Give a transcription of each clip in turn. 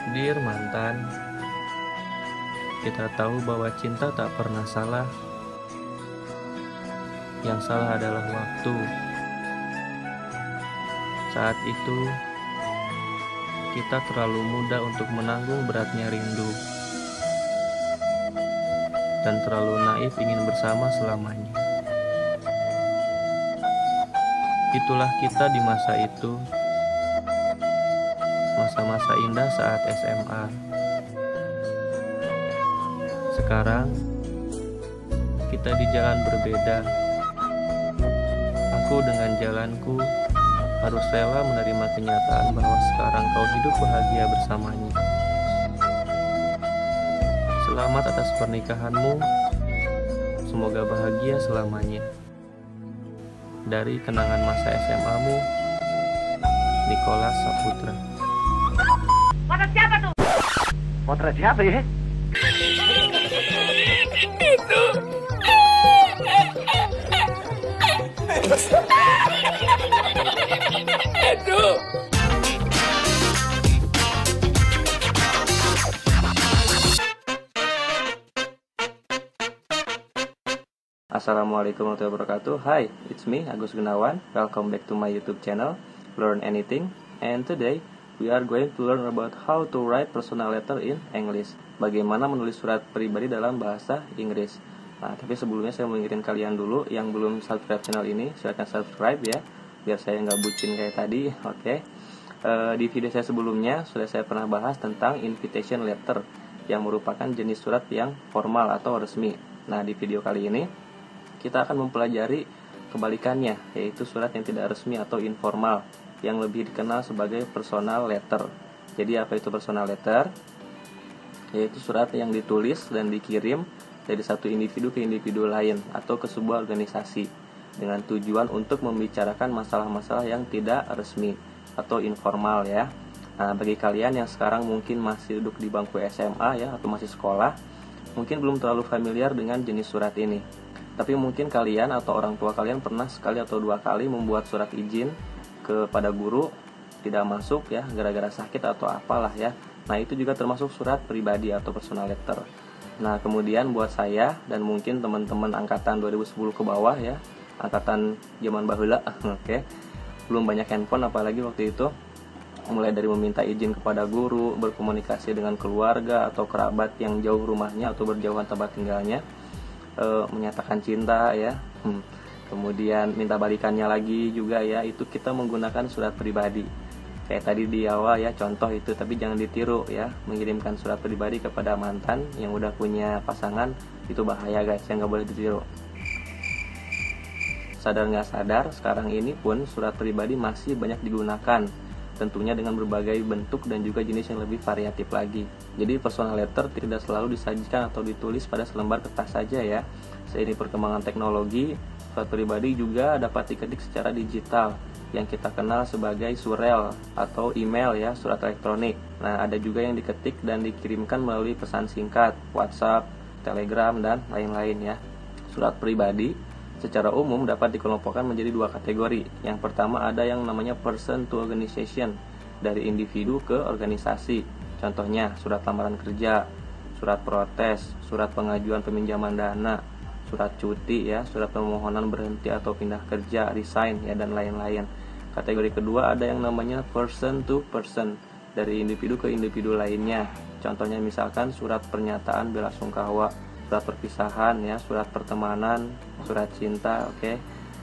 Dear mantan, kita tahu bahwa cinta tak pernah salah. Yang salah adalah waktu. Saat itu, kita terlalu muda untuk menanggung beratnya rindu, dan terlalu naif ingin bersama selamanya. Itulah kita di masa itu, masa-masa indah saat SMA. Sekarang, kita di jalan berbeda. Aku dengan jalanku harus rela menerima kenyataan bahwa sekarang kau hidup bahagia bersamanya. Selamat atas pernikahanmu. Semoga bahagia selamanya. Dari kenangan masa SMA-mu, Nicholas Saputra. Potret siapa tuh? Potret siapa ya? Itu. Aduh. Assalamualaikum warahmatullahi wabarakatuh. Hi, it's me Agus Gunawan. Welcome back to my YouTube channel, Learn Anything. And today we are going to learn about how to write personal letter in English. Bagaimana menulis surat pribadi dalam bahasa Inggris. Nah, tapi sebelumnya saya mau ngingetin kalian dulu yang belum subscribe channel ini, silahkan subscribe ya, biar saya nggak bucin kayak tadi. Oke. Di video saya sebelumnya sudah saya pernah bahas tentang invitation letter, yang merupakan jenis surat yang formal atau resmi. Nah, di video kali ini kita akan mempelajari kebalikannya, yaitu surat yang tidak resmi atau informal, yang lebih dikenal sebagai personal letter. Jadi apa itu personal letter? Yaitu surat yang ditulis dan dikirim dari satu individu ke individu lain atau ke sebuah organisasi dengan tujuan untuk membicarakan masalah-masalah yang tidak resmi atau informal ya. Nah, bagi kalian yang sekarang mungkin masih duduk di bangku SMA ya, atau masih sekolah, mungkin belum terlalu familiar dengan jenis surat ini. Tapi mungkin kalian atau orang tua kalian pernah sekali atau dua kali membuat surat izin kepada guru tidak masuk ya, gara-gara sakit atau apalah ya. Nah, itu juga termasuk surat pribadi atau personal letter. Nah, kemudian buat saya dan mungkin teman-teman angkatan 2010 ke bawah ya, angkatan zaman baheula, oke. Belum banyak handphone apalagi waktu itu. Mulai dari meminta izin kepada guru, berkomunikasi dengan keluarga atau kerabat yang jauh rumahnya atau berjauhan tempat tinggalnya, menyatakan cinta ya. Kemudian minta balikannya lagi juga ya, itu kita menggunakan surat pribadi. Kayak tadi di awal ya, contoh itu, tapi jangan ditiru ya. Mengirimkan surat pribadi kepada mantan yang udah punya pasangan, itu bahaya guys, yang nggak boleh ditiru. Sadar nggak sadar, sekarang ini pun surat pribadi masih banyak digunakan, tentunya dengan berbagai bentuk dan juga jenis yang lebih variatif lagi. Jadi personal letter tidak selalu disajikan atau ditulis pada selembar kertas saja ya. Seiring perkembangan teknologi, surat pribadi juga dapat diketik secara digital, yang kita kenal sebagai surel atau email ya, surat elektronik. Nah, ada juga yang diketik dan dikirimkan melalui pesan singkat, WhatsApp, Telegram, dan lain-lain ya. Surat pribadi secara umum dapat dikelompokkan menjadi dua kategori. Yang pertama ada yang namanya person to organization, dari individu ke organisasi. Contohnya surat lamaran kerja, surat protes, surat pengajuan peminjaman dana, surat cuti ya, surat permohonan berhenti atau pindah kerja, resign ya, dan lain-lain. Kategori kedua ada yang namanya person to person, dari individu ke individu lainnya. Contohnya misalkan surat pernyataan bela sungkawa, surat perpisahan ya, surat pertemanan, surat cinta, oke,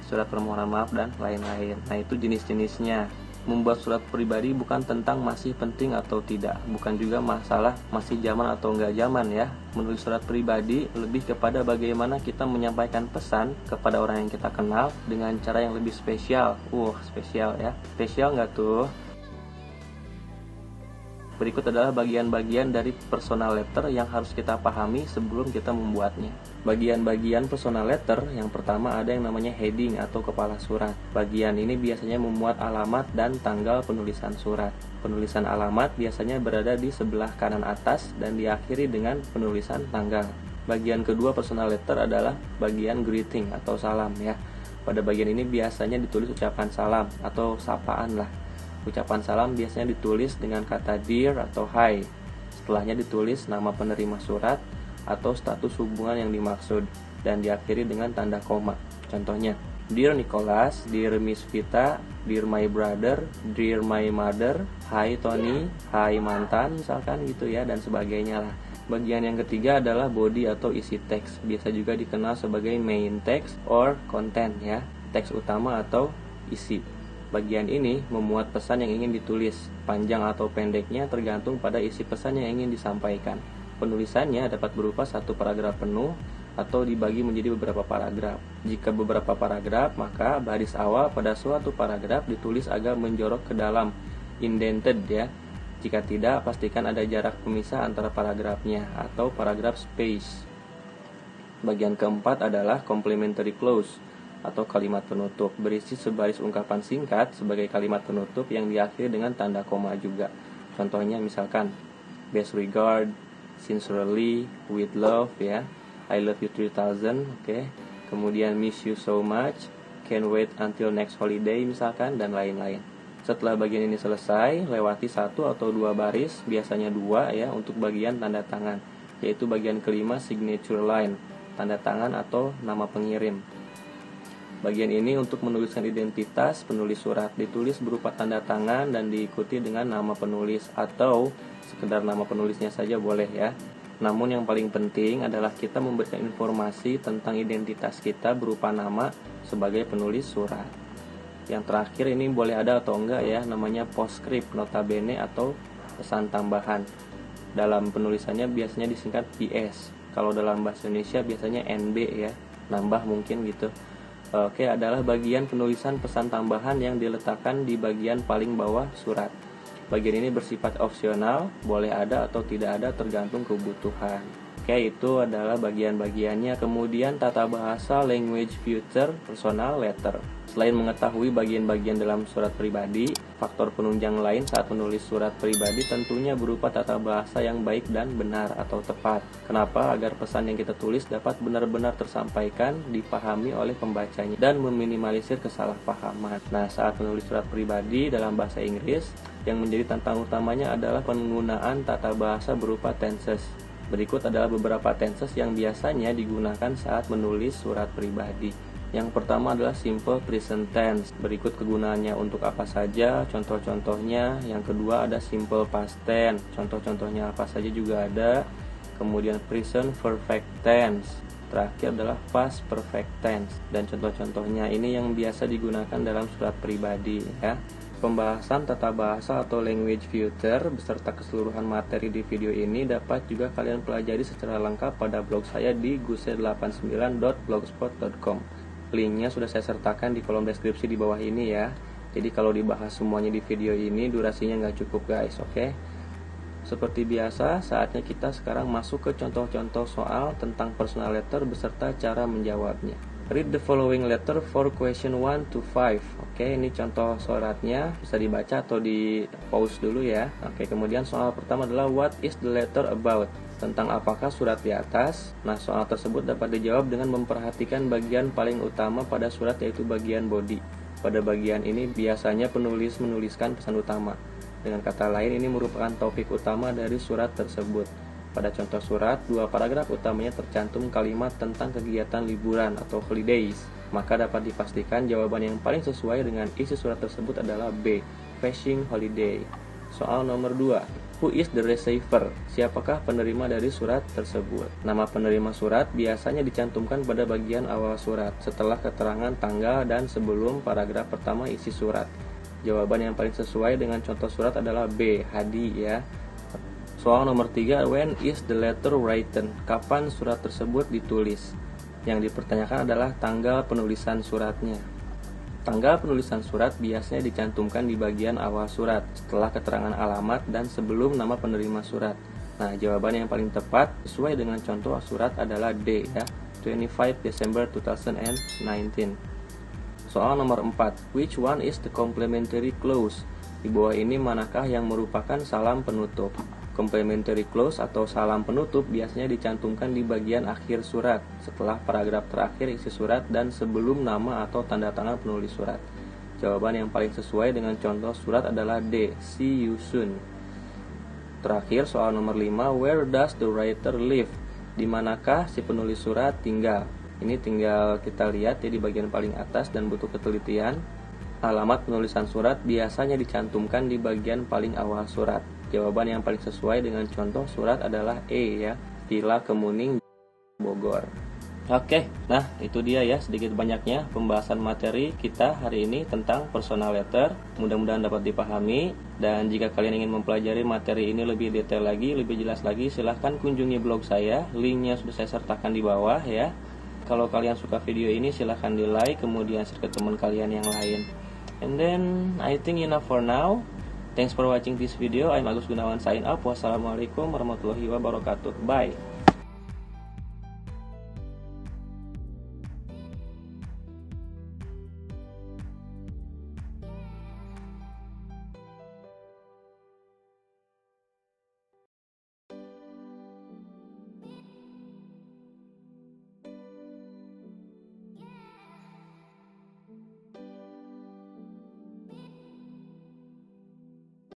surat permohonan maaf, dan lain-lain. Nah, itu jenis-jenisnya. Membuat surat pribadi bukan tentang masih penting atau tidak, bukan juga masalah masih zaman atau enggak zaman ya. Menulis surat pribadi lebih kepada bagaimana kita menyampaikan pesan kepada orang yang kita kenal dengan cara yang lebih spesial. Spesial ya. Spesial nggak tuh? Berikut adalah bagian-bagian dari personal letter yang harus kita pahami sebelum kita membuatnya. Bagian-bagian personal letter, yang pertama ada yang namanya heading atau kepala surat. Bagian ini biasanya memuat alamat dan tanggal penulisan surat. Penulisan alamat biasanya berada di sebelah kanan atas dan diakhiri dengan penulisan tanggal. Bagian kedua personal letter adalah bagian greeting atau salam ya. Pada bagian ini biasanya ditulis ucapan salam atau sapaan lah. Ucapan salam biasanya ditulis dengan kata dear atau hi. Setelahnya ditulis nama penerima surat atau status hubungan yang dimaksud dan diakhiri dengan tanda koma. Contohnya, Dear Nicholas, Dear Miss Vita, Dear my brother, Dear my mother, Hi Tony, Hi mantan, misalkan gitu ya, dan sebagainya lah. Bagian yang ketiga adalah body atau isi teks. Biasa juga dikenal sebagai main text or content ya, teks utama atau isi. Bagian ini memuat pesan yang ingin ditulis. Panjang atau pendeknya tergantung pada isi pesan yang ingin disampaikan. Penulisannya dapat berupa satu paragraf penuh atau dibagi menjadi beberapa paragraf. Jika beberapa paragraf, maka baris awal pada suatu paragraf ditulis agak menjorok ke dalam, indented ya. Jika tidak, pastikan ada jarak pemisah antara paragrafnya atau paragraf space. Bagian keempat adalah complementary clause atau kalimat penutup, berisi sebaris ungkapan singkat sebagai kalimat penutup yang diakhiri dengan tanda koma juga. Contohnya misalkan best regard, sincerely, with love ya. I love you 3000, oke. Kemudian miss you so much, can't wait until next holiday misalkan, dan lain-lain. Setelah bagian ini selesai, lewati satu atau dua baris, biasanya dua ya, untuk bagian tanda tangan, yaitu bagian kelima signature line, tanda tangan atau nama pengirim. Bagian ini untuk menuliskan identitas penulis surat, ditulis berupa tanda tangan dan diikuti dengan nama penulis atau sekedar nama penulisnya saja boleh ya. Namun yang paling penting adalah kita memberikan informasi tentang identitas kita berupa nama sebagai penulis surat. Yang terakhir ini boleh ada atau enggak ya, namanya postscript, notabene atau pesan tambahan. Dalam penulisannya biasanya disingkat PS. Kalau dalam bahasa Indonesia biasanya NB ya, nambah mungkin gitu. Oke, adalah bagian penulisan pesan tambahan yang diletakkan di bagian paling bawah surat. Bagian ini bersifat opsional, boleh ada atau tidak ada tergantung kebutuhan. Oke, itu adalah bagian-bagiannya. Kemudian tata bahasa, language filter, personal letter. Selain mengetahui bagian-bagian dalam surat pribadi, faktor penunjang lain saat menulis surat pribadi tentunya berupa tata bahasa yang baik dan benar atau tepat. Kenapa? Agar pesan yang kita tulis dapat benar-benar tersampaikan, dipahami oleh pembacanya, dan meminimalisir kesalahpahaman. Nah, saat menulis surat pribadi dalam bahasa Inggris, yang menjadi tantangan utamanya adalah penggunaan tata bahasa berupa tenses. Berikut adalah beberapa tenses yang biasanya digunakan saat menulis surat pribadi. Yang pertama adalah simple present tense. Berikut kegunaannya untuk apa saja, contoh-contohnya. Yang kedua ada simple past tense. Contoh-contohnya apa saja juga ada. Kemudian present perfect tense. Terakhir adalah past perfect tense. Dan contoh-contohnya ini yang biasa digunakan dalam surat pribadi ya. Pembahasan tata bahasa atau language filter beserta keseluruhan materi di video ini dapat juga kalian pelajari secara lengkap pada blog saya di guse89.blogspot.com. Linknya sudah saya sertakan di kolom deskripsi di bawah ini ya. Jadi kalau dibahas semuanya di video ini durasinya nggak cukup guys, oke? Seperti biasa, saatnya kita sekarang masuk ke contoh-contoh soal tentang personal letter beserta cara menjawabnya. Read the following letter for question 1 to 5. Oke, ini contoh suratnya, bisa dibaca atau di pause dulu ya. Oke, kemudian soal pertama adalah what is the letter about? Tentang apakah surat di atas? Nah, soal tersebut dapat dijawab dengan memperhatikan bagian paling utama pada surat, yaitu bagian body. Pada bagian ini biasanya penulis menuliskan pesan utama. Dengan kata lain, ini merupakan topik utama dari surat tersebut. Pada contoh surat, dua paragraf utamanya tercantum kalimat tentang kegiatan liburan atau holidays. Maka dapat dipastikan jawaban yang paling sesuai dengan isi surat tersebut adalah B, fishing holiday. Soal nomor 2, who is the receiver? Siapakah penerima dari surat tersebut? Nama penerima surat biasanya dicantumkan pada bagian awal surat, setelah keterangan tanggal dan sebelum paragraf pertama isi surat. Jawaban yang paling sesuai dengan contoh surat adalah B, Hadi ya. Soal nomor 3, when is the letter written? Kapan surat tersebut ditulis? Yang dipertanyakan adalah tanggal penulisan suratnya. Tanggal penulisan surat biasanya dicantumkan di bagian awal surat, setelah keterangan alamat dan sebelum nama penerima surat. Nah, jawaban yang paling tepat sesuai dengan contoh surat adalah D ya, 25 December 2019. Soal nomor 4, which one is the complementary clause? Di bawah ini manakah yang merupakan salam penutup? Complementary clause atau salam penutup biasanya dicantumkan di bagian akhir surat, setelah paragraf terakhir isi surat dan sebelum nama atau tanda tangan penulis surat. Jawaban yang paling sesuai dengan contoh surat adalah D. See you soon. Terakhir soal nomor 5, where does the writer live? Di manakah si penulis surat tinggal? Ini tinggal kita lihat ya di bagian paling atas dan butuh ketelitian. Alamat penulisan surat biasanya dicantumkan di bagian paling awal surat. Jawaban yang paling sesuai dengan contoh surat adalah E ya, Villa Kemuning, Bogor. Oke, nah itu dia ya sedikit banyaknya pembahasan materi kita hari ini tentang personal letter. Mudah-mudahan dapat dipahami, dan jika kalian ingin mempelajari materi ini lebih detail lagi, lebih jelas lagi, silahkan kunjungi blog saya, linknya sudah saya sertakan di bawah ya. Kalau kalian suka video ini silahkan di like, kemudian share ke teman kalian yang lain. And then I think enough for now. Thanks for watching this video. I'm Agus Gunawan sign up. Wassalamualaikum warahmatullahi wabarakatuh. Bye.